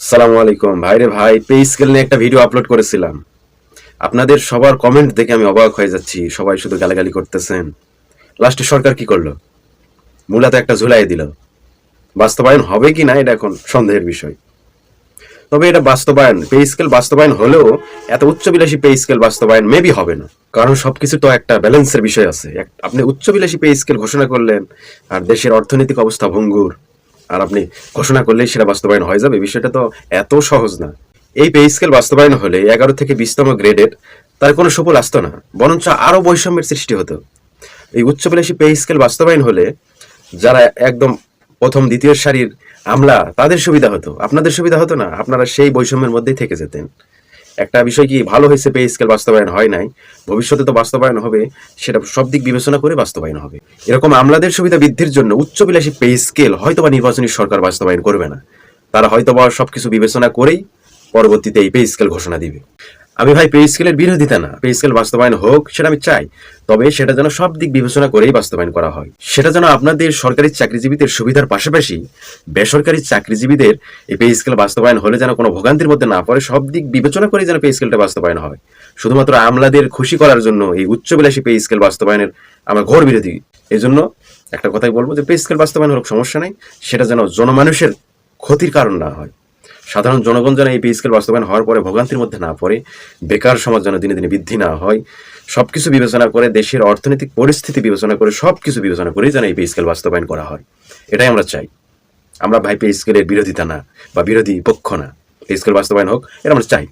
সালামু আলাইকুম ভাইরে ভাই, পে স্কেল নিয়ে একটা ভিডিও আপলোড করেছিলাম। আপনাদের সবার কমেন্ট দেখে আমি অবাক হয়ে যাচ্ছি। সবাই শুধু গালাগালি করতেছেন। লাস্টে সরকার কি করলো? মূলত একটা ঝুলাই দিল। বাস্তবায়ন হবে কি না এটা এখন সন্দেহের বিষয়। তবে এটা বাস্তবায়ন, পে স্কেল বাস্তবায়ন হলেও এত উচ্চবিলাসী পে স্কেল বাস্তবায়ন মেবি হবে না। কারণ সবকিছু তো একটা ব্যালেন্সের বিষয় আছে। আপনি উচ্চবিলাসী পে স্কেল ঘোষণা করলেন আর দেশের অর্থনৈতিক অবস্থা ভঙ্গুর, আর আপনি ঘোষণা করলেই সেটা বাস্তবায়ন হয়ে যাবে, বিষয়টা তো এত সহজ না। এই পে স্কেল বাস্তবায়ন হলে 11 থেকে 20তম গ্রেডের তার কোনো সুফল আসতো না, বরঞ্চ আরো বৈষম্যের সৃষ্টি হতো। এই উচ্চবিলাসী পে স্কেল বাস্তবায়ন হলে যারা একদম প্রথম দ্বিতীয় সারির আমলা তাদের সুবিধা হতো, আপনাদের সুবিধা হতো না। আপনারা সেই বৈষম্যের মধ্যেই থেকে যেতেন। একটা বিষয় কি ভালো হয়েছে, পে স্কেল বাস্তবায়ন হয় নাই, ভবিষ্যতে তো বাস্তবায়ন হবে, সেটা সব দিক বিবেচনা করে বাস্তবায়ন হবে। এরকম আমলাদের সুবিধা বৃদ্ধির জন্য উচ্চবিলাসী পে স্কেল হয়তোবা নির্বাচনী সরকার বাস্তবায়ন করবে না। তারা হয়তোবা সবকিছু বিবেচনা করেই পরবর্তীতে এই পে স্কেল ঘোষণা দিবে। আমি ভাই পে স্কেলের বিরোধিতা না, পে স্কেল বাস্তবায়ন হোক সেটা আমি চাই। তবে সেটা যেন সব দিক বিবেচনা করেই বাস্তবায়ন করা হয়। সেটা যেন আপনাদের সরকারি চাকরিজীবীদের সুবিধার পাশাপাশি বেসরকারি চাকরিজীবীদের এই পে স্কেল বাস্তবায়ন হলে যেন কোনো ভোগান্তির মধ্যে না পড়ে, সব দিক বিবেচনা করে যেন পে স্কেলটা বাস্তবায়ন হয়। শুধুমাত্র আমলাদের খুশি করার জন্য এই উচ্চবিলাসী পে স্কেল বাস্তবায়নের আমার ঘোর বিরোধী। এই জন্য একটা কথাই বলবো যে পে স্কেল বাস্তবায়ন হোক, সমস্যা নেই, সেটা যেন জনমানুষের ক্ষতির কারণ না হয়। সাধারণ জনগণ যেন এই পে স্কেল বাস্তবায়ন হওয়ার পরে ভোগান্তির মধ্যে না পড়ে, বেকার সমাজ যেন দিনে দিনে বৃদ্ধি না হয়। সবকিছু বিবেচনা করে, দেশের অর্থনৈতিক পরিস্থিতি বিবেচনা করে, সবকিছু বিবেচনা করে যেন এই পে স্কেল বাস্তবায়ন করা হয়, এটাই আমরা চাই। আমরা ভাই পে স্কেলের বিরোধিতা না বা বিরোধী পক্ষ না, পে স্কেল বাস্তবায়ন হোক এটা আমরা চাই।